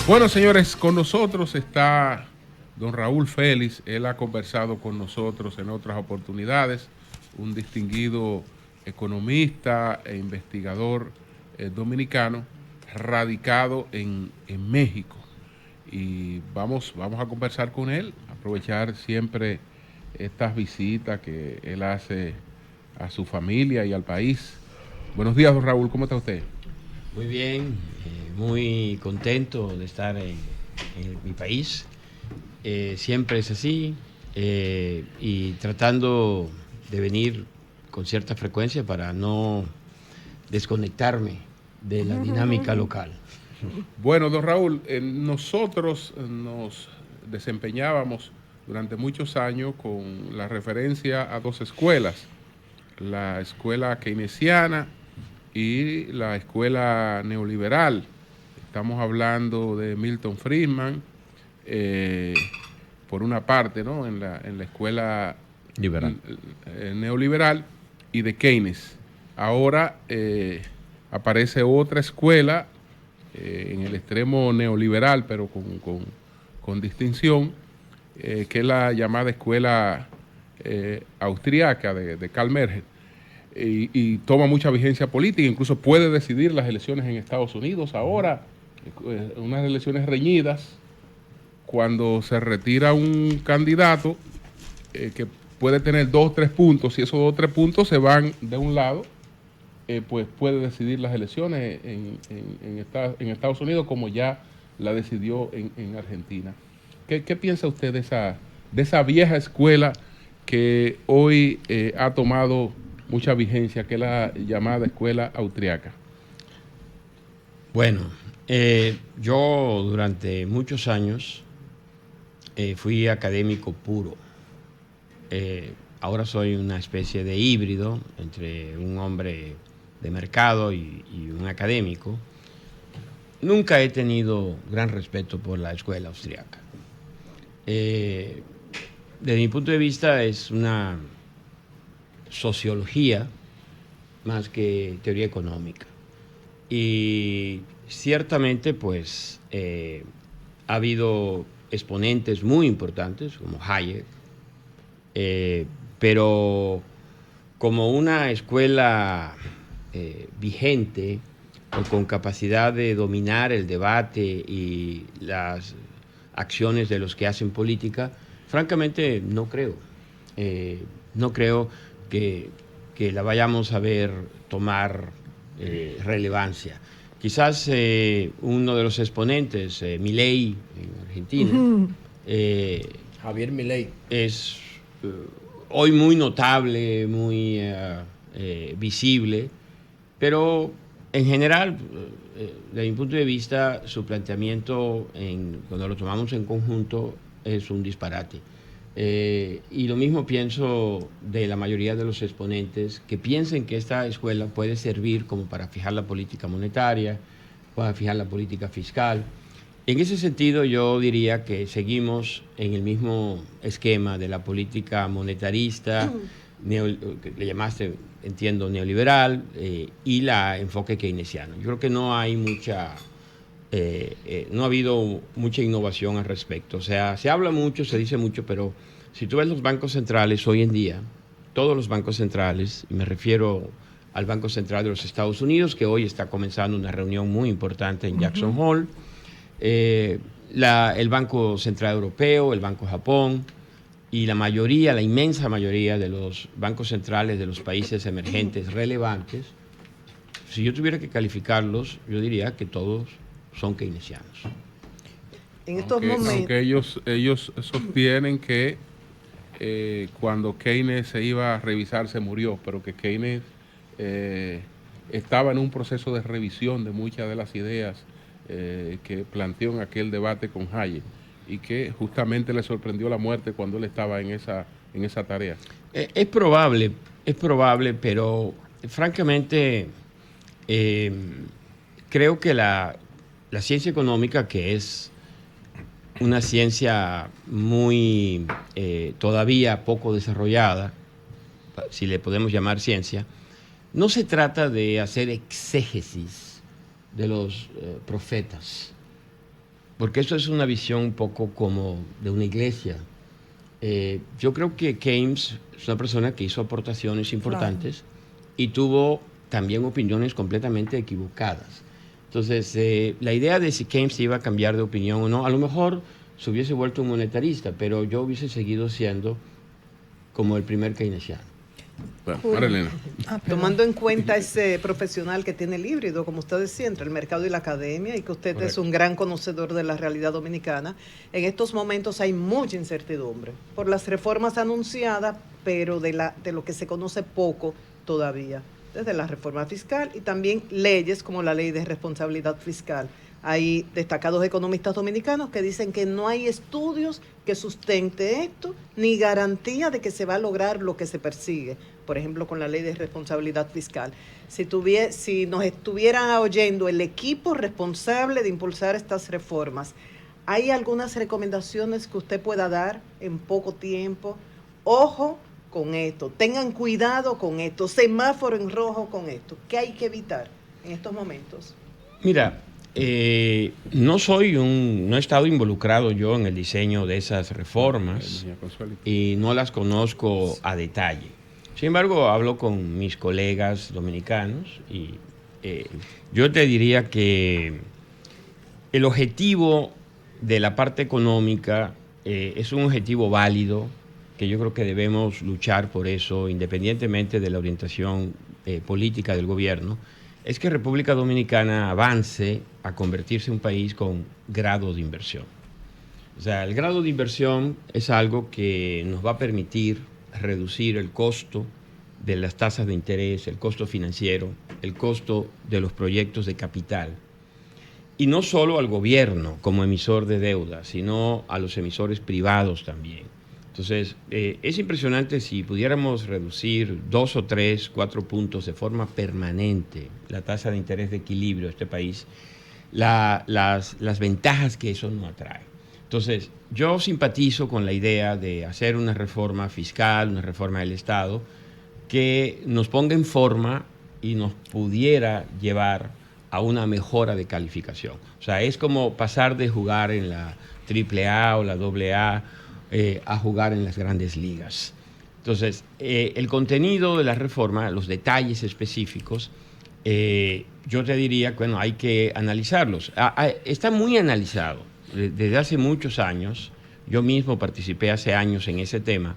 Bueno, señores, con nosotros está don Raúl Félix. Él ha conversado con nosotros en otras oportunidades, un distinguido economista e investigador dominicano radicado en México. Y vamos a conversar con él, aprovechar siempre estas visitas que él hace a su familia y al país. Buenos días, don Raúl, ¿cómo está usted? Muy bien, muy contento de estar en mi país. Siempre es así y tratando de venir con cierta frecuencia para no desconectarme de la dinámica local. Bueno, don Raúl, nosotros nos desempeñábamos durante muchos años con la referencia a dos escuelas, la escuela keynesiana y la escuela neoliberal. Estamos hablando de Milton Friedman, por una parte, ¿no? en la escuela Liberal. Neoliberal, y de Keynes. Ahora aparece otra escuela en el extremo neoliberal, pero con distinción, que es la llamada escuela austriaca de Karl Marx. Y toma mucha vigencia política, incluso puede decidir las elecciones en Estados Unidos ahora, unas elecciones reñidas, cuando se retira un candidato que puede tener 2 o 3 puntos, y esos 2 o 3 puntos se van de un lado, pues puede decidir las elecciones en Estados Unidos, como ya la decidió en Argentina. ¿Qué piensa usted de esa vieja escuela que hoy ha tomado mucha vigencia, que es la llamada escuela austriaca? Bueno, yo durante muchos años fui académico puro. Ahora soy una especie de híbrido entre un hombre de mercado y un académico. Nunca he tenido gran respeto por la escuela austriaca. Desde mi punto de vista es una sociología más que teoría económica. Y ciertamente pues ha habido exponentes muy importantes como Hayek, pero como una escuela vigente o con capacidad de dominar el debate y las acciones de los que hacen política, francamente no creo. No creo que la vayamos a ver tomar relevancia. Quizás uno de los exponentes, Milei en Argentina, Javier Milei, es hoy muy notable, muy visible, pero en general, desde mi punto de vista, su planteamiento, cuando lo tomamos en conjunto, es un disparate. Y lo mismo pienso de la mayoría de los exponentes que piensen que esta escuela puede servir como para fijar la política monetaria, para fijar la política fiscal. En ese sentido, yo diría que seguimos en el mismo esquema de la política monetarista, que le llamaste, entiendo, neoliberal, y la enfoque keynesiano. Yo creo que no hay no ha habido mucha innovación al respecto. O sea, se habla mucho, se dice mucho, pero si tú ves los bancos centrales hoy en día, todos los bancos centrales, y me refiero al Banco Central de los Estados Unidos, que hoy está comenzando una reunión muy importante en Jackson Hole, el Banco Central Europeo, el Banco Japón, y la inmensa mayoría de los bancos centrales de los países emergentes relevantes, si yo tuviera que calificarlos, yo diría que todos son keynesianos. En estos momentos, aunque ellos sostienen que cuando Keynes se iba a revisar se murió, pero que Keynes estaba en un proceso de revisión de muchas de las ideas que planteó en aquel debate con Hayek, y que justamente le sorprendió la muerte cuando él estaba en esa tarea. Es probable, pero francamente creo que la ciencia económica, que es una ciencia muy todavía poco desarrollada, si le podemos llamar ciencia, no se trata de hacer exégesis de los profetas. porque eso es una visión un poco como de una iglesia. Yo creo que Keynes es una persona que hizo aportaciones importantes y tuvo también opiniones completamente equivocadas. Entonces, la idea de si Keynes iba a cambiar de opinión o no, a lo mejor se hubiese vuelto un monetarista, pero yo hubiese seguido siendo como el primer keynesiano. Bueno, Marilena. Tomando en cuenta ese profesional que tiene el híbrido, como usted decía, entre el mercado y la academia, y que usted Correcto. es un gran conocedor de la realidad dominicana, en estos momentos hay mucha incertidumbre por las reformas anunciadas, pero de lo que se conoce poco todavía, desde la reforma fiscal y también leyes como la ley de responsabilidad fiscal. Hay destacados economistas dominicanos que dicen que no hay estudios que sustente esto, ni garantía de que se va a lograr lo que se persigue, por ejemplo, con la ley de responsabilidad fiscal. Si nos estuviera oyendo el equipo responsable de impulsar estas reformas, ¿hay algunas recomendaciones que usted pueda dar en poco tiempo? Ojo con esto, tengan cuidado con esto, semáforo en rojo con esto. ¿Qué hay que evitar en estos momentos? Mira, no he estado involucrado yo en el diseño de esas reformas y no las conozco a detalle. Sin embargo, hablo con mis colegas dominicanos y yo te diría que el objetivo de la parte económica es un objetivo válido, que yo creo que debemos luchar por eso, independientemente de la orientación política del gobierno, es que República Dominicana avance a convertirse en un país con grado de inversión. O sea, el grado de inversión es algo que nos va a permitir reducir el costo de las tasas de interés, el costo financiero, el costo de los proyectos de capital. Y no solo al gobierno como emisor de deuda, sino a los emisores privados también. Entonces, es impresionante si pudiéramos reducir 2 o 3, 4 puntos de forma permanente la tasa de interés de equilibrio de este país, las ventajas que eso nos atrae. Entonces, yo simpatizo con la idea de hacer una reforma fiscal, una reforma del Estado, que nos ponga en forma y nos pudiera llevar a una mejora de calificación. O sea, es como pasar de jugar en la AAA o la AA a jugar en las grandes ligas. Entonces, el contenido de la reforma, los detalles específicos, yo te diría que bueno, hay que analizarlos. Está muy analizado desde hace muchos años. Yo mismo participé hace años en ese tema,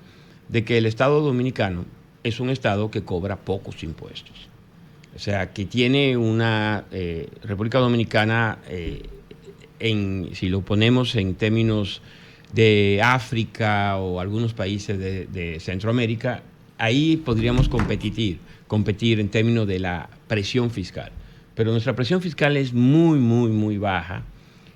de que el Estado dominicano es un Estado que cobra pocos impuestos. O sea, que tiene una República Dominicana, si lo ponemos en términos de África o algunos países de Centroamérica, ahí podríamos competir en términos de la presión fiscal. Pero nuestra presión fiscal es muy, muy, muy baja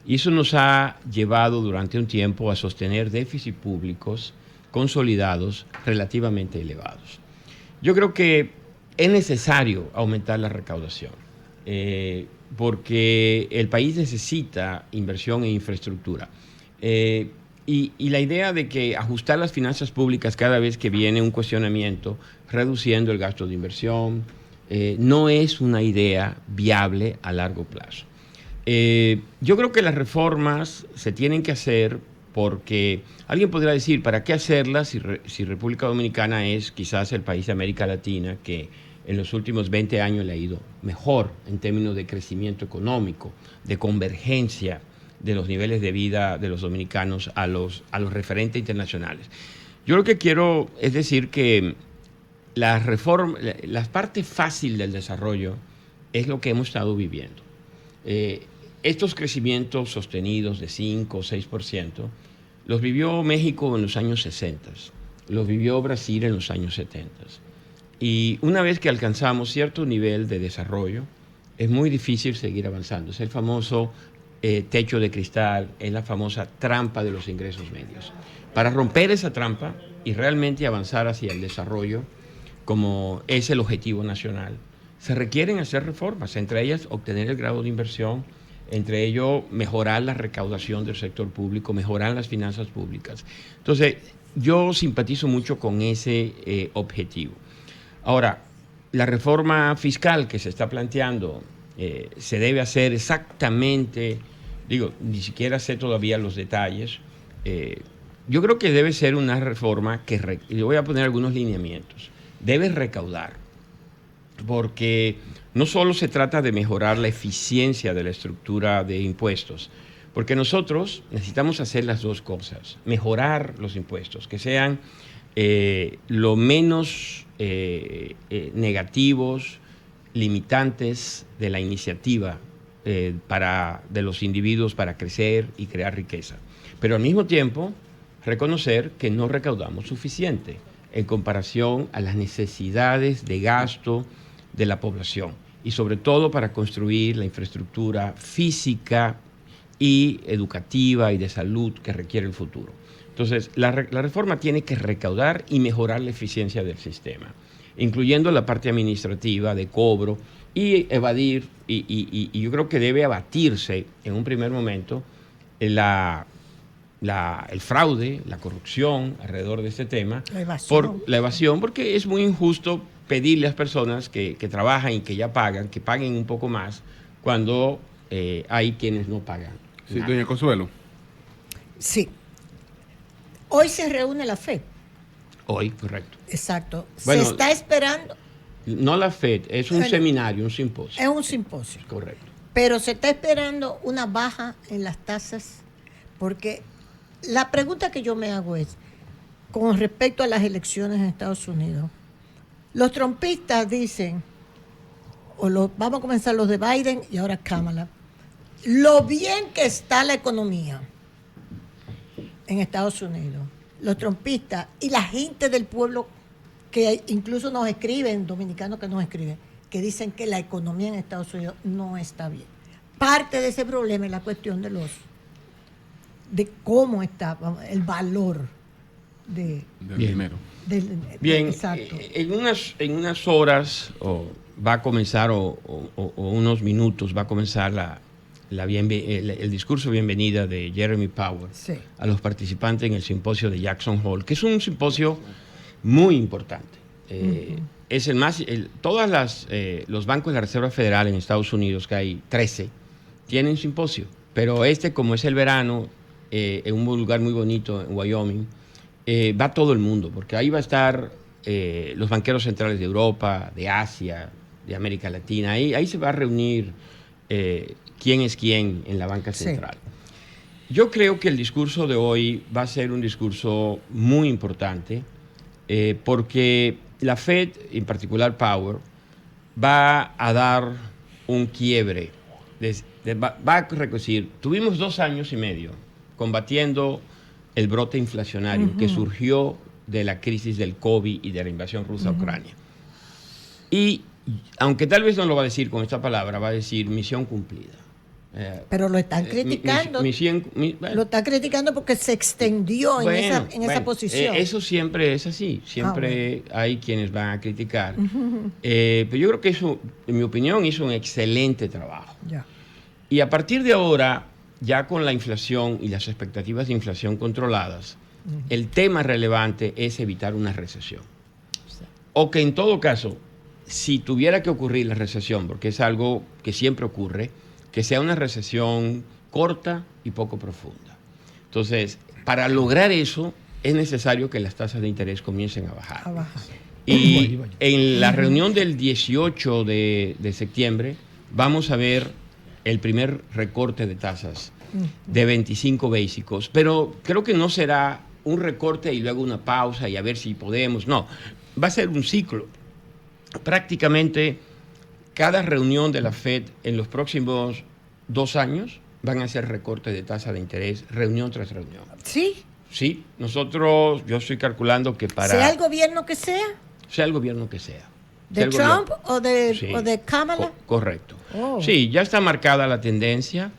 y eso nos ha llevado durante un tiempo a sostener déficits públicos consolidados relativamente elevados. Yo creo que es necesario aumentar la recaudación porque el país necesita inversión en infraestructura. Y la idea de que ajustar las finanzas públicas cada vez que viene un cuestionamiento, reduciendo el gasto de inversión, no es una idea viable a largo plazo. Yo creo que las reformas se tienen que hacer porque alguien podrá decir, ¿para qué hacerlas si República Dominicana es quizás el país de América Latina que en los últimos 20 años le ha ido mejor en términos de crecimiento económico, de convergencia de los niveles de vida de los dominicanos a los referentes internacionales? Yo lo que quiero es decir que la parte fácil del desarrollo es lo que hemos estado viviendo. Estos crecimientos sostenidos de 5 o 6% los vivió México en los años 60, los vivió Brasil en los años 70. Y una vez que alcanzamos cierto nivel de desarrollo, es muy difícil seguir avanzando. Es el famoso techo de cristal, es la famosa trampa de los ingresos medios. Para romper esa trampa y realmente avanzar hacia el desarrollo, como es el objetivo nacional, se requieren hacer reformas, entre ellas obtener el grado de inversión, entre ellos mejorar la recaudación del sector público, mejorar las finanzas públicas. Entonces, yo simpatizo mucho con ese objetivo. Ahora, la reforma fiscal que se está planteando se debe hacer exactamente ni siquiera sé todavía los detalles. Yo creo que debe ser una reforma que, yo voy a poner algunos lineamientos, debe recaudar, porque no solo se trata de mejorar la eficiencia de la estructura de impuestos, porque nosotros necesitamos hacer las dos cosas, mejorar los impuestos, que sean lo menos negativos, limitantes de la iniciativa de los individuos para crecer y crear riqueza. Pero al mismo tiempo, reconocer que no recaudamos suficiente en comparación a las necesidades de gasto de la población y sobre todo para construir la infraestructura física y educativa y de salud que requiere el futuro. Entonces, la reforma tiene que recaudar y mejorar la eficiencia del sistema, incluyendo la parte administrativa de cobro y evadir, y yo creo que debe abatirse en un primer momento el fraude, la corrupción alrededor de este tema, por la evasión, porque es muy injusto pedirle a las personas que trabajan y que ya pagan, que paguen un poco más cuando hay quienes no pagan. Sí, doña Consuelo. Sí. Hoy se reúne la FED. Hoy, correcto. Exacto. Bueno, se está esperando. No la FED, es un seminario, un simposio. Es un simposio. Correcto. Pero se está esperando una baja en las tasas, porque la pregunta que yo me hago es, con respecto a las elecciones en Estados Unidos, los trumpistas dicen, vamos a comenzar los de Biden y ahora Kamala, lo bien que está la economía en Estados Unidos, los trumpistas y la gente del pueblo que incluso nos escriben, dominicanos que nos escriben, que dicen que la economía en Estados Unidos no está bien. Parte de ese problema es la cuestión de cómo está el valor del dinero. Bien, exacto. En unas horas va a comenzar, o unos minutos, va a comenzar el discurso de bienvenida de Jeremy Powell a los participantes en el simposio de Jackson Hole, que es un simposio muy importante. Es el más, los bancos de la Reserva Federal en Estados Unidos, que hay 13, tienen simposio, pero como es el verano, en un lugar muy bonito en Wyoming, va todo el mundo, porque ahí va a estar los banqueros centrales de Europa, de Asia, de América Latina, ahí se va a reunir quién es quién en la banca central. Sí. Yo creo que el discurso de hoy va a ser un discurso muy importante, porque la Fed, en particular Powell, va a dar un quiebre, va a decir, tuvimos 2 años y medio combatiendo el brote inflacionario que surgió de la crisis del COVID y de la invasión rusa a Ucrania. Y aunque tal vez no lo va a decir con esta palabra, va a decir misión cumplida. Pero lo están criticando. Bueno, lo están criticando porque se extendió en esa posición. Eso siempre es así. Siempre hay quienes van a criticar. Pero yo creo que eso, en mi opinión, hizo un excelente trabajo. Ya. Y a partir de ahora, ya con la inflación y las expectativas de inflación controladas, el tema relevante es evitar una recesión. Sí. O que en todo caso, si tuviera que ocurrir la recesión, porque es algo que siempre ocurre, que sea una recesión corta y poco profunda. Entonces, para lograr eso, es necesario que las tasas de interés comiencen a bajar. Y en la reunión del 18 de septiembre vamos a ver el primer recorte de tasas de 25 básicos, pero creo que no será un recorte y luego una pausa y a ver si podemos. No, va a ser un ciclo. Prácticamente cada reunión de la Fed en los próximos 2 años van a ser recortes de tasa de interés, reunión tras reunión. ¿Sí? Sí, yo estoy calculando que ¿Sea el gobierno que sea? Sea el gobierno que sea. ¿De Trump o de Kamala? Correcto. Oh. Sí, ya está marcada la tendencia.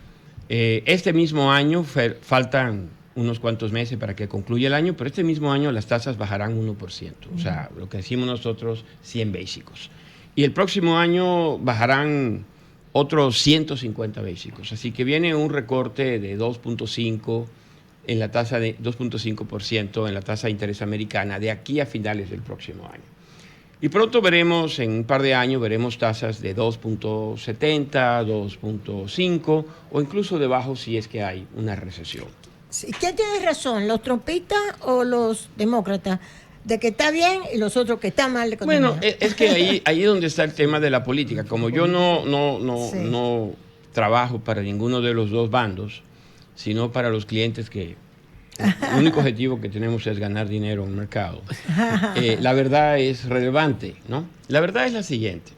Este mismo año, faltan unos cuantos meses para que concluya el año, pero este mismo año las tasas bajarán 1%. O sea, lo que decimos nosotros, 100 básicos. Y el próximo año bajarán otros 150 básicos. Así que viene un recorte de 2.5% en la tasa de interés americana de aquí a finales del próximo año. Y pronto veremos, en un par de años, veremos tasas de 2.70, 2.5 o incluso debajo si es que hay una recesión. Sí, ¿quién tiene razón, los trumpistas o los demócratas? De que está bien y los otros que está mal de economía. Bueno, es que ahí es donde está el tema de la política. Como yo no trabajo para ninguno de los dos bandos, sino para los clientes que el único objetivo que tenemos es ganar dinero en el mercado. La verdad es relevante, ¿no? La verdad es la siguiente.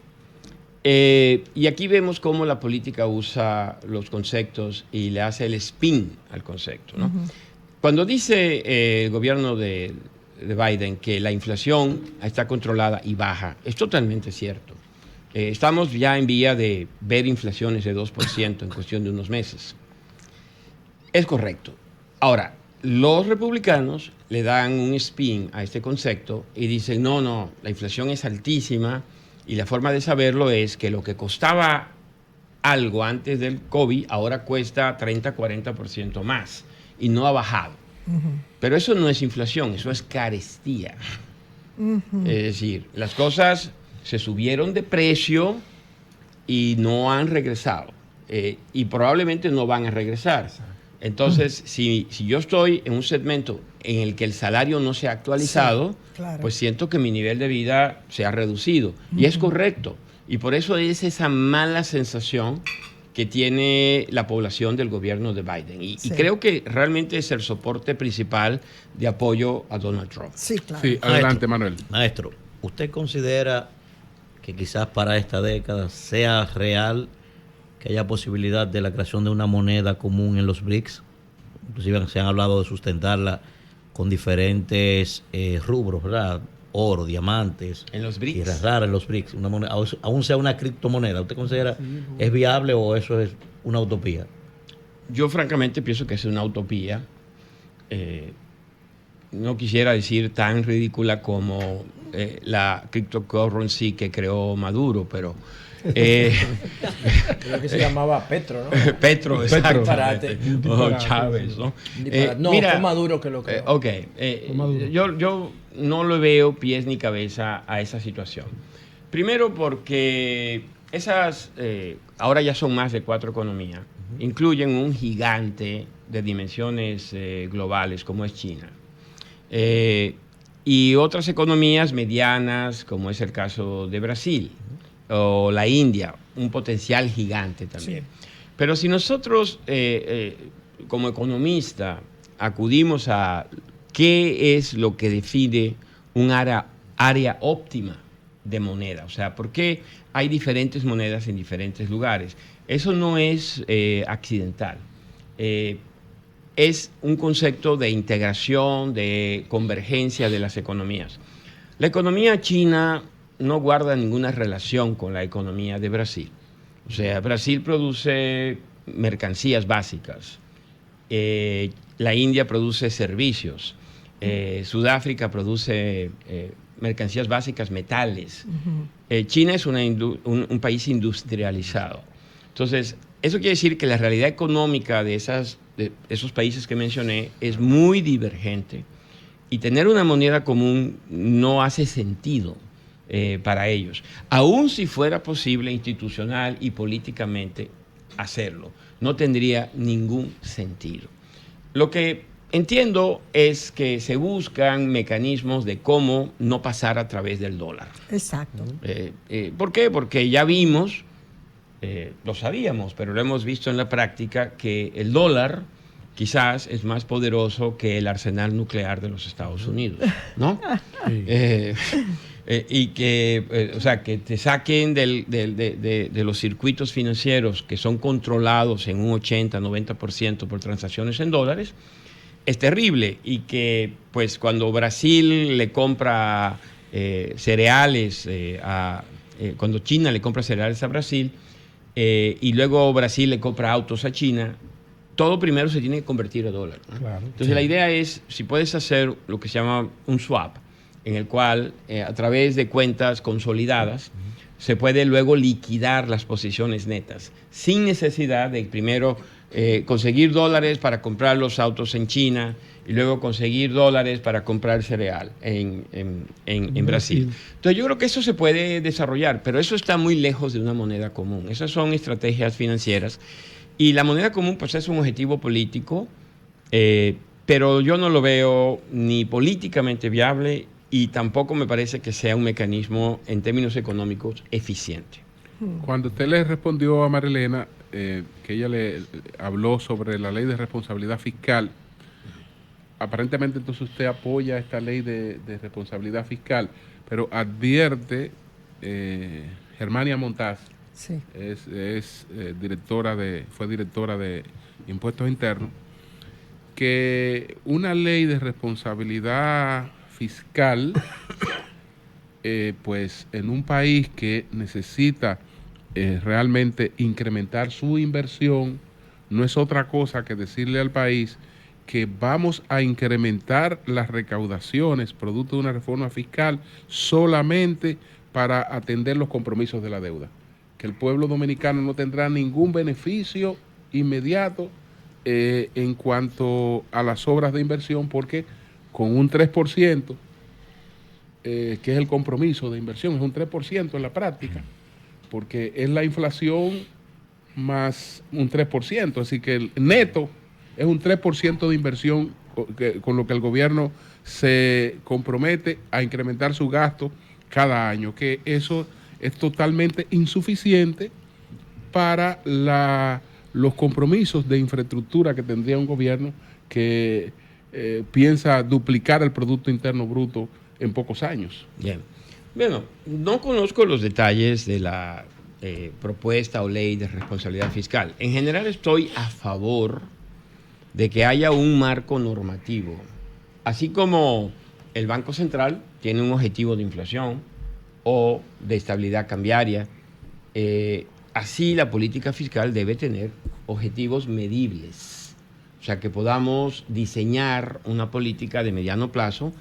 Y aquí vemos cómo la política usa los conceptos y le hace el spin al concepto, ¿no? Cuando dice el gobierno de Biden que la inflación está controlada y baja, es totalmente cierto. Estamos ya en vía de ver inflaciones de 2% en cuestión de unos meses. Es correcto. Ahora, los republicanos le dan un spin a este concepto y dicen, no, la inflación es altísima y la forma de saberlo es que lo que costaba algo antes del COVID ahora cuesta 30-40% más y no ha bajado. Pero eso no es inflación, eso es carestía. Es decir, las cosas se subieron de precio y no han regresado. Y probablemente no van a regresar. Entonces, si yo estoy en un segmento en el que el salario no se ha actualizado, claro, pues siento que mi nivel de vida se ha reducido. Y es correcto. Y por eso es esa mala sensación que tiene la población del gobierno de Biden. Y creo que realmente es el soporte principal de apoyo a Donald Trump. Sí, claro. Sí, adelante, Manuel. Maestro, ¿usted considera que quizás para esta década sea real que haya posibilidad de la creación de una moneda común en los BRICS? Inclusive se han hablado de sustentarla con diferentes rubros, ¿verdad? Oro, diamantes, en los BRICS, tierras raras en los BRICS, una moneda, aún sea una criptomoneda. ¿Usted considera es viable o eso es una utopía? Yo francamente pienso que es una utopía. No quisiera decir tan ridícula como la cryptocurrency que creó Maduro, pero creo que se llamaba Petro, ¿no? Petro, exacto. O Chávez, ¿no? No, mira, fue Maduro que lo creó. Yo no le veo pies ni cabeza a esa situación. Primero porque esas, ahora ya son más de 4 economías, incluyen un gigante de dimensiones globales como es China. Y otras economías medianas, como es el caso de Brasil o la India, un potencial gigante también. Sí. Pero si nosotros, como economista, acudimos a qué es lo que define un área óptima de moneda, o sea, ¿por qué hay diferentes monedas en diferentes lugares? Eso no es accidental. Es un concepto de integración, de convergencia de las economías. La economía china no guarda ninguna relación con la economía de Brasil. O sea, Brasil produce mercancías básicas, la India produce servicios, Sudáfrica produce mercancías básicas, metales. China es un país industrializado. Entonces, eso quiere decir que la realidad económica de esos países que mencioné es muy divergente y tener una moneda común no hace sentido para ellos. Aún si fuera posible institucional y políticamente hacerlo, no tendría ningún sentido. Lo que entiendo es que se buscan mecanismos de cómo no pasar a través del dólar. Exacto. ¿Por qué? Porque ya vimos, lo sabíamos, pero lo hemos visto en la práctica, que el dólar quizás es más poderoso que el arsenal nuclear de los Estados Unidos, ¿no? Sí. Y que, o sea, que te saquen de los circuitos financieros que son controlados en un 80-90% por transacciones en dólares, es terrible. Y que, pues, cuando Brasil le compra cereales, cuando China le compra cereales a Brasil, y luego Brasil le compra autos a China, todo primero se tiene que convertir a dólar, ¿no? Claro, entonces, la idea es, si puedes hacer lo que se llama un swap, en el cual a través de cuentas consolidadas se puede luego liquidar las posiciones netas sin necesidad de primero conseguir dólares para comprar los autos en China y luego conseguir dólares para comprar cereal en Brasil. Entonces yo creo que eso se puede desarrollar, pero eso está muy lejos de una moneda común. Esas son estrategias financieras y la moneda común pues es un objetivo político, pero yo no lo veo ni políticamente viable y tampoco me parece que sea un mecanismo en términos económicos eficiente. Cuando usted le respondió a Marilena, que ella le habló sobre la ley de responsabilidad fiscal, aparentemente entonces usted apoya esta ley de responsabilidad fiscal, pero advierte Germania Montaz, Sí. fue directora de Impuestos Internos, que una ley de responsabilidad fiscal, pues en un país que necesita realmente incrementar su inversión, no es otra cosa que decirle al país que vamos a incrementar las recaudaciones producto de una reforma fiscal solamente para atender los compromisos de la deuda, que el pueblo dominicano no tendrá ningún beneficio inmediato en cuanto a las obras de inversión, porque con un 3%, que es el compromiso de inversión, es un 3% en la práctica, porque es la inflación más un 3%, así que el neto es un 3% de inversión con lo que el gobierno se compromete a incrementar su gasto cada año, que eso es totalmente insuficiente para los compromisos de infraestructura que tendría un gobierno que piensa duplicar el Producto Interno Bruto en pocos años. Bien. Bueno, no conozco los detalles de la propuesta o ley de responsabilidad fiscal. En general estoy a favor de que haya un marco normativo. Así como el Banco Central tiene un objetivo de inflación o de estabilidad cambiaria, así la política fiscal debe tener objetivos medibles. O sea, que podamos diseñar una política de mediano plazo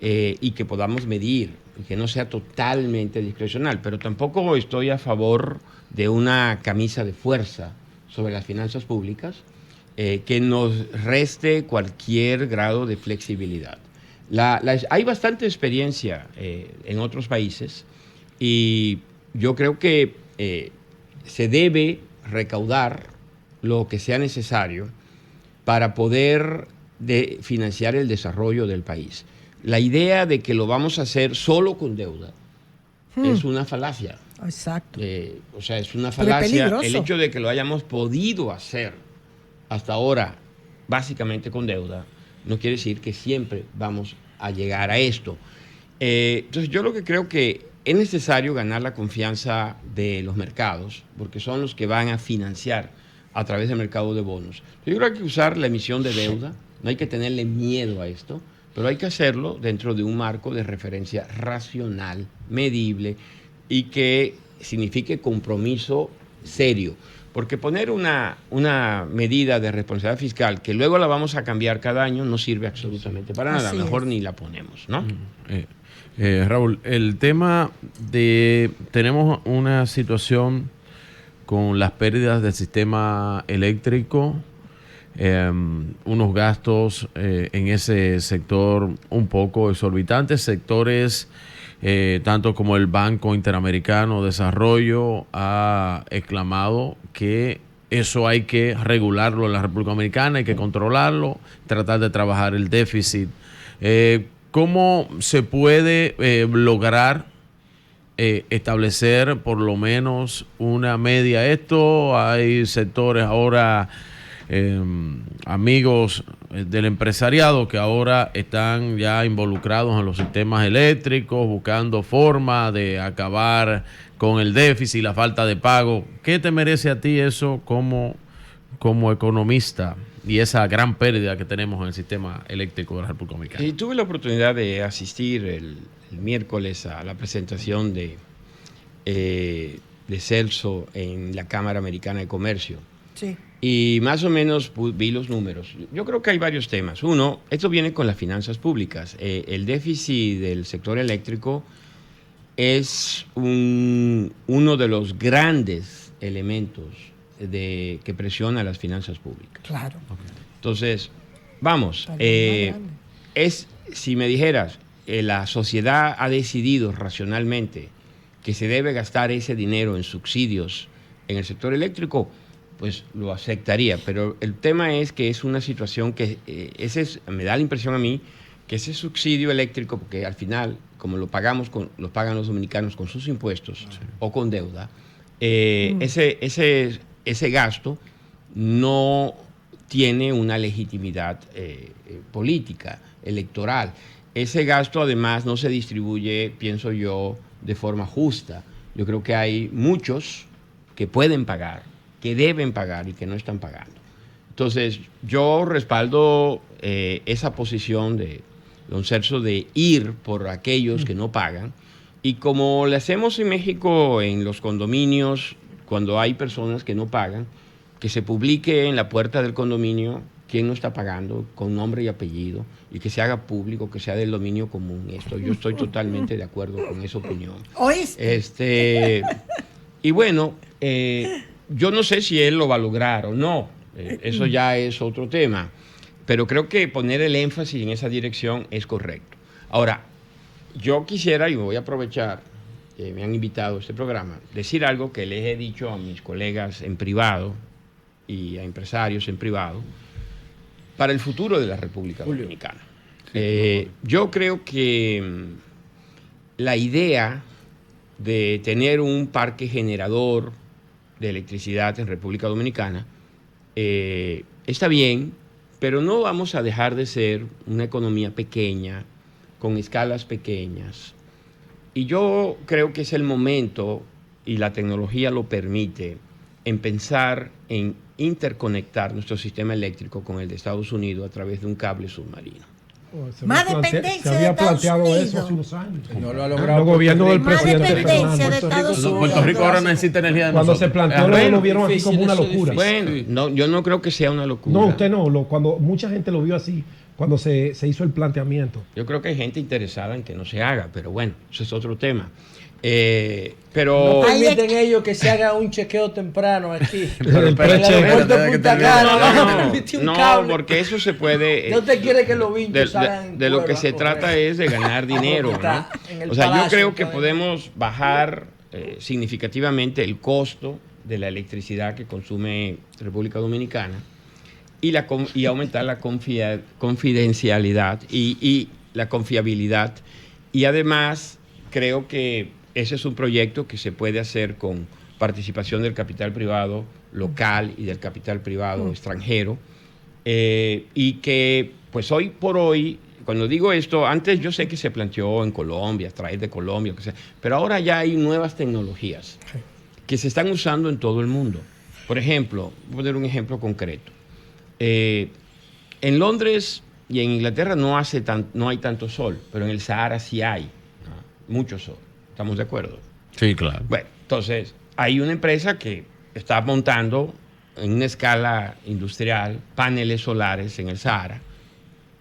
y que podamos medir, y que no sea totalmente discrecional. Pero tampoco estoy a favor de una camisa de fuerza sobre las finanzas públicas que nos reste cualquier grado de flexibilidad. Hay bastante experiencia en otros países y yo creo que se debe recaudar lo que sea necesario para poder financiar el desarrollo del país. La idea de que lo vamos a hacer solo con deuda es una falacia. Exacto. O sea, es una Pero es falacia. peligroso. El hecho de que lo hayamos podido hacer hasta ahora, básicamente con deuda, no quiere decir que siempre vamos a llegar a esto. Entonces, yo lo que creo que es necesario ganar la confianza de los mercados, porque son los que van a financiar a través del mercado de bonos. Yo creo que hay que usar la emisión de deuda, no hay que tenerle miedo a esto, pero hay que hacerlo dentro de un marco de referencia racional, medible y que signifique compromiso serio. Porque poner una medida de responsabilidad fiscal que luego la vamos a cambiar cada año no sirve absolutamente para nada. Así Mejor es. ni la ponemos, ¿no? Raúl, el tema tenemos una situación con las pérdidas del sistema eléctrico, unos gastos en ese sector un poco exorbitantes, sectores tanto como el Banco Interamericano de Desarrollo ha exclamado que eso hay que regularlo en la República Dominicana, hay que controlarlo, tratar de trabajar el déficit. ¿Cómo se puede lograr establecer por lo menos una media? Esto hay sectores ahora, amigos del empresariado, que ahora están ya involucrados en los sistemas eléctricos, buscando forma de acabar con el déficit, la falta de pago. ¿Qué te merece a ti eso como economista y esa gran pérdida que tenemos en el sistema eléctrico de la República Dominicana? Tuve la oportunidad de asistir el miércoles a la presentación de Celso en la Cámara Americana de Comercio. Sí. Y más o menos vi los números. Yo creo que hay varios temas. Uno, esto viene con las finanzas públicas. El déficit del sector eléctrico es uno de los grandes elementos que presiona las finanzas públicas. Claro. Entonces, vamos, Tal vez más grande. si me dijeras, la sociedad ha decidido racionalmente que se debe gastar ese dinero en subsidios en el sector eléctrico, pues lo aceptaría. Pero el tema es que es una situación que me da la impresión a mí que ese subsidio eléctrico, porque al final, como lo pagan los dominicanos con sus impuestos o con deuda, ese gasto no tiene una legitimidad política, electoral. Ese gasto además no se distribuye, pienso yo, de forma justa. Yo creo que hay muchos que pueden pagar, que deben pagar y que no están pagando. Entonces, yo respaldo esa posición de don Celso de ir por aquellos que no pagan. Y como le hacemos en México en los condominios, cuando hay personas que no pagan, que se publique en la puerta del condominio quién no está pagando, con nombre y apellido, y que se haga público, que sea del dominio común esto. Yo estoy totalmente de acuerdo con esa opinión. ¿Oíste? Y bueno, yo no sé si él lo va a lograr o no. Eso ya es otro tema. Pero creo que poner el énfasis en esa dirección es correcto. Ahora, yo quisiera, y me voy a aprovechar que me han invitado a este programa, decir algo que les he dicho a mis colegas en privado y a empresarios en privado, para el futuro de la República Dominicana. Yo creo que la idea de tener un parque generador de electricidad en República Dominicana está bien, pero no vamos a dejar de ser una economía pequeña, con escalas pequeñas. Y yo creo que es el momento, y la tecnología lo permite, en pensar en interconectar nuestro sistema eléctrico con el de Estados Unidos a través de un cable submarino. Más dependencia se había de Estados planteado Unidos. eso hace unos años. No lo ha logrado. El gobierno del Más presidente dependencia Fernández. de Estados Unidos. Puerto Rico ahora necesita energía de Cuando nosotros. se planteó lo vieron así como una locura. Bueno, no, yo no creo que sea una locura. No, usted no. Cuando mucha gente lo vio así, cuando se hizo el planteamiento. Yo creo que hay gente interesada en que no se haga, pero bueno, eso es otro tema. Pero No permiten ellos que se haga un chequeo temprano aquí. El En precheque. el aeropuerto de Punta Cana, no, permite un no, cable. porque eso se puede. No te quiere que los vinchos salgan en de lo que cuero se a correr. trata es de ganar dinero, Está ¿no? en el O sea, yo palacio, creo que está en- podemos bajar significativamente el costo de la electricidad que consume República Dominicana y aumentar la confidencialidad y la confiabilidad. Y además, creo que ese es un proyecto que se puede hacer con participación del capital privado local y del capital privado extranjero. Y que, pues hoy por hoy, cuando digo esto, antes yo sé que se planteó en Colombia, traer de Colombia, que sea, pero ahora ya hay nuevas tecnologías que se están usando en todo el mundo. Por ejemplo, voy a poner un ejemplo concreto. En Londres y en Inglaterra no hay tanto sol, pero en el Sahara sí hay mucho sol. ¿Estamos de acuerdo? Sí, claro. Bueno, entonces hay una empresa que está montando en una escala industrial paneles solares en el Sahara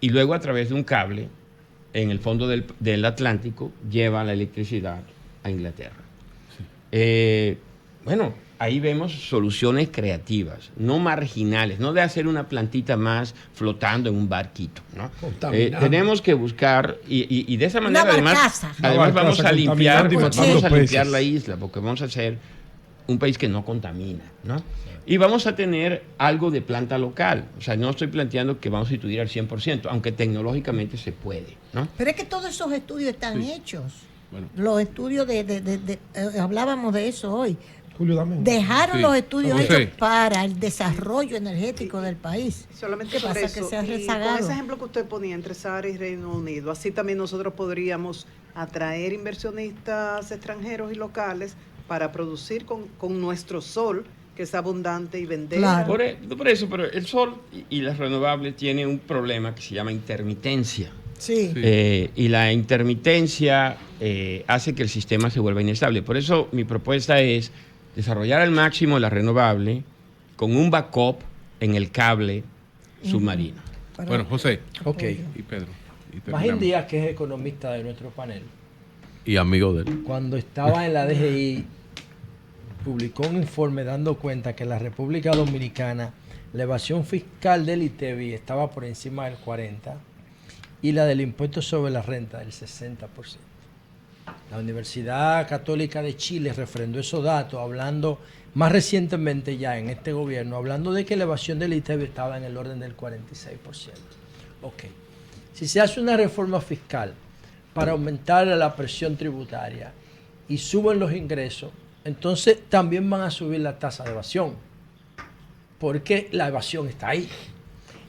y luego a través de un cable en el fondo del Atlántico lleva la electricidad a Inglaterra. Bueno, ahí vemos soluciones creativas, no marginales, no de hacer una plantita más flotando en un barquito, ¿no? Contaminando. Tenemos que buscar y de esa manera Una barcaza. además vamos a limpiar, contaminando y matando peces. la isla, porque vamos a ser un país que no contamina, ¿no? Y vamos a tener algo de planta local. O sea, no estoy planteando que vamos a estudiar al 100%, aunque tecnológicamente se puede, ¿no? Pero es que todos esos estudios están hechos. Bueno. Los estudios hablábamos de eso hoy. Julio, dame. Dejaron Sí. los estudios José. hechos para el desarrollo energético del país. Solamente ¿Qué por pasa? eso, Que se ha y con rezagado. ese ejemplo que usted ponía entre Sahara y Reino Unido, así también nosotros podríamos atraer inversionistas extranjeros y locales para producir con nuestro sol, que es abundante, y vender. Claro. Por eso, pero el sol y las renovables tienen un problema que se llama intermitencia. Sí. Sí. Y la intermitencia hace que el sistema se vuelva inestable. Por eso mi propuesta es desarrollar al máximo la renovable con un backup en el cable submarino. Bueno, José Ok. y Pedro. Y Magín terminamos. Díaz, que es economista de nuestro panel, Y amigo de él. cuando estaba en la DGI, publicó un informe dando cuenta que en la República Dominicana la evasión fiscal del ITEVI estaba por encima del 40% y la del impuesto sobre la renta del 60%. La Universidad Católica de Chile refrendó esos datos, hablando más recientemente ya en este gobierno, hablando de que la evasión del ITEVI estaba en el orden del 46%. Ok. Si se hace una reforma fiscal para aumentar la presión tributaria y suben los ingresos, entonces también van a subir la tasa de evasión, porque la evasión está ahí.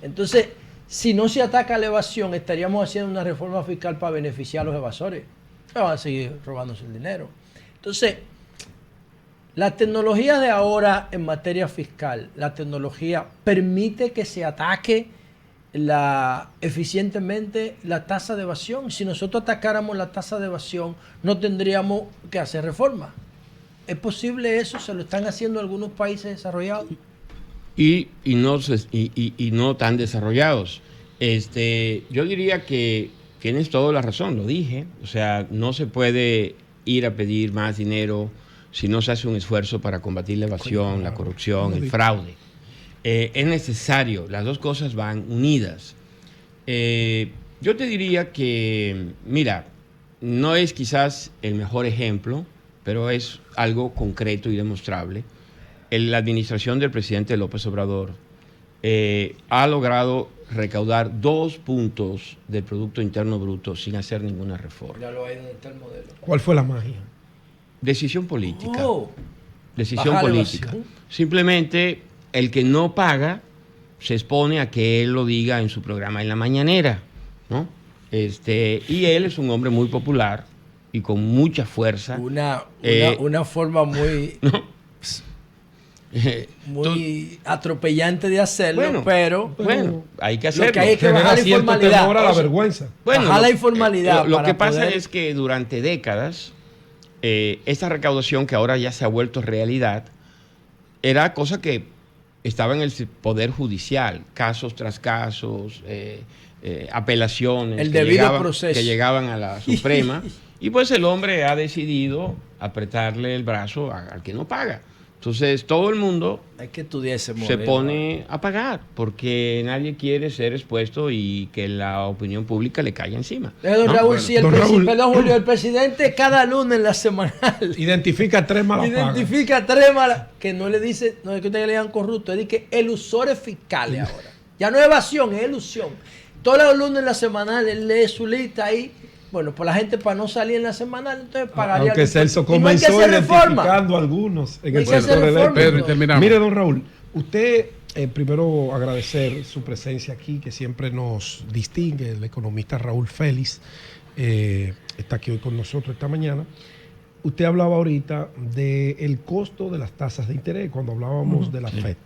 Entonces, si no se ataca la evasión, estaríamos haciendo una reforma fiscal para beneficiar a los evasores. Van a seguir robándose el dinero. Entonces, la tecnología de ahora en materia fiscal, la tecnología permite que se ataque eficientemente la tasa de evasión. Si nosotros atacáramos la tasa de evasión, no tendríamos que hacer reforma. ¿Es posible eso? ¿Se lo están haciendo algunos países desarrollados? Y no tan desarrollados. Yo diría que tienes toda la razón, lo dije. O sea, no se puede ir a pedir más dinero si no se hace un esfuerzo para combatir la evasión, la corrupción, el fraude. Es necesario, las dos cosas van unidas. Yo te diría que, mira, no es quizás el mejor ejemplo, pero es algo concreto y demostrable. La administración del presidente López Obrador ha logrado recaudar 2 puntos del Producto Interno Bruto sin hacer ninguna reforma. Ya lo hay donde está el modelo. ¿Cuál fue la magia? Decisión política. Decisión Bajar la política. evasión. Simplemente el que no paga se expone a que él lo diga en su programa en la mañanera, ¿no? Y él es un hombre muy popular y con mucha fuerza. Una forma muy... ¿no? muy atropellante de hacerlo, pero hay que hacerlo. Lo que hay que bajar la informalidad. Temor a la vergüenza. Bajar la informalidad. Lo que pasa es que durante décadas, esta recaudación que ahora ya se ha vuelto realidad, era cosa que estaba en el Poder Judicial, casos tras casos, apelaciones el debido proceso que llegaban a la Suprema, y pues el hombre ha decidido apretarle el brazo al que no paga. Entonces, todo el mundo hay que estudiar ese modelo, se pone a pagar porque nadie quiere ser expuesto y que la opinión pública le caiga encima. Don Raúl, sí, perdón, Julio, el presidente cada lunes en la semanal identifica 3 malas pagas. Identifica 3 malas, que no le dice, no es que ustedes le digan corrupto, es que elusores fiscales ahora. Ya no es evasión, es ilusión. Todos los lunes en la semanal él lee su lista ahí. Bueno, pues la gente para no salir en la semanal, entonces pagaría. Aunque Celso comenzó identificando algunos en el sector eléctrico. Mire, don Raúl, usted, primero agradecer su presencia aquí, que siempre nos distingue, el economista Raúl Félix, está aquí hoy con nosotros esta mañana. Usted hablaba ahorita del costo de las tasas de interés, cuando hablábamos de la FED.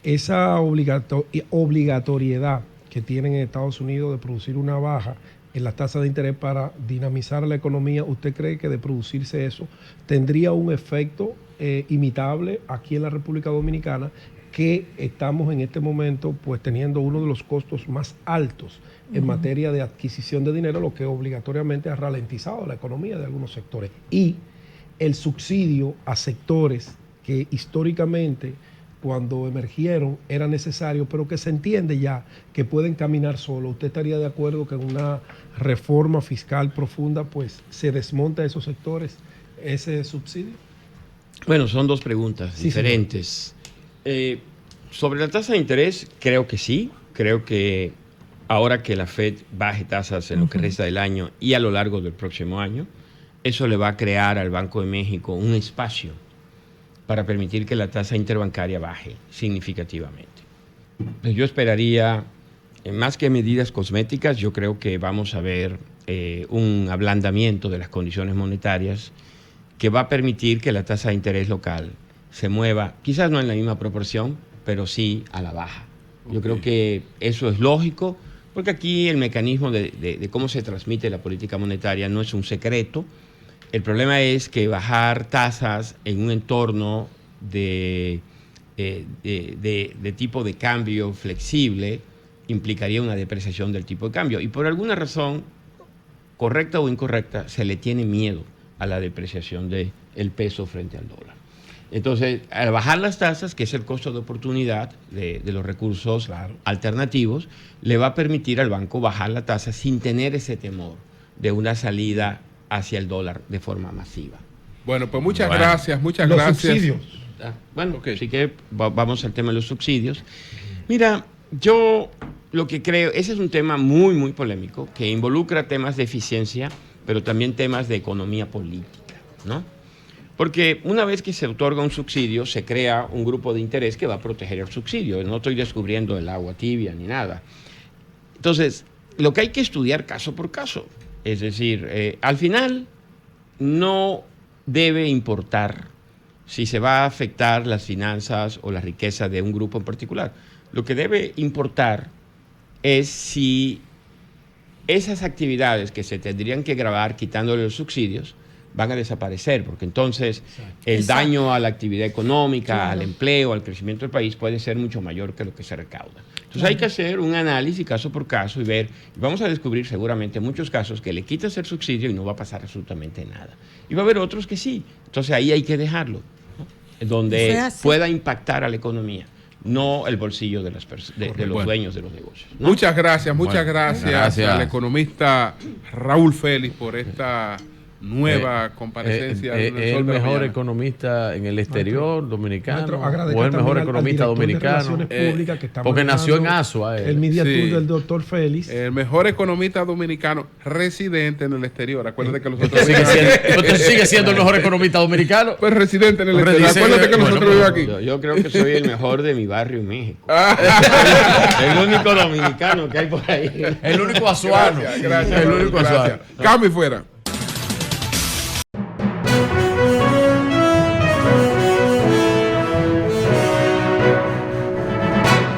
Esa obligatoriedad que tienen en Estados Unidos de producir una baja en las tasas de interés para dinamizar la economía, ¿usted cree que de producirse eso tendría un efecto imitable aquí en la República Dominicana, que estamos en este momento pues teniendo uno de los costos más altos en materia de adquisición de dinero, lo que obligatoriamente ha ralentizado la economía de algunos sectores? Y el subsidio a sectores que históricamente, cuando emergieron, era necesario, pero que se entiende ya que pueden caminar solo. ¿Usted estaría de acuerdo que en una reforma fiscal profunda pues se desmonta a esos sectores ese subsidio? Bueno, son dos preguntas diferentes. Sobre la tasa de interés, creo que sí. Creo que ahora que la FED baje tasas en lo que resta del año y a lo largo del próximo año, eso le va a crear al Banco de México un espacio para permitir que la tasa interbancaria baje significativamente. Yo esperaría, más que medidas cosméticas, yo creo que vamos a ver un ablandamiento de las condiciones monetarias que va a permitir que la tasa de interés local se mueva, quizás no en la misma proporción, pero sí a la baja. Yo creo que eso es lógico, porque aquí el mecanismo de cómo se transmite la política monetaria no es un secreto. El problema es que bajar tasas en un entorno de tipo de cambio flexible implicaría una depreciación del tipo de cambio. Y por alguna razón, correcta o incorrecta, se le tiene miedo a la depreciación del peso frente al dólar. Entonces, al bajar las tasas, que es el costo de oportunidad de los recursos alternativos, le va a permitir al banco bajar la tasa sin tener ese temor de una salida hacia el dólar de forma masiva. Bueno, pues muchas gracias, muchas Los gracias. subsidios. Bueno, Ok. así que vamos al tema de los subsidios. Mira, yo lo que creo, ese es un tema muy, muy polémico, que involucra temas de eficiencia, pero también temas de economía política, ¿no? Porque una vez que se otorga un subsidio, se crea un grupo de interés que va a proteger el subsidio. No estoy descubriendo el agua tibia ni nada. Entonces, lo que hay que estudiar caso por caso. Es decir, al final no debe importar si se va a afectar las finanzas o la riqueza de un grupo en particular. Lo que debe importar es si esas actividades que se tendrían que grabar quitándole los subsidios van a desaparecer, porque entonces el daño a la actividad económica, al empleo, al crecimiento del país puede ser mucho mayor que lo que se recauda. Entonces hay que hacer un análisis caso por caso y ver, y vamos a descubrir seguramente muchos casos que le quitas el subsidio y no va a pasar absolutamente nada. Y va a haber otros que sí. Entonces ahí hay que dejarlo, ¿no? Donde pueda impactar a la economía, no el bolsillo de los dueños de los negocios, ¿no? Muchas gracias, muchas gracias gracias al economista Raúl Félix por esta nueva comparecencia. el mejor economista en el exterior dominicano, agradecer o el mejor también al economista director de dominicano, Relaciones Públicas que está porque nació en manejando Asua. el Media Sí. Tour del doctor Félix. El mejor economista dominicano residente en el exterior. Acuérdate que los otros Usted sigue siendo el mejor economista dominicano. pues residente en el Hombre, exterior. dice Acuérdate que que- nosotros bueno, vivimos aquí. Yo creo que soy el mejor de mi barrio en México. El único dominicano que hay por ahí. El único azuano. Gracias, El Raúl, único gracias. azuano. Cambio y fuera.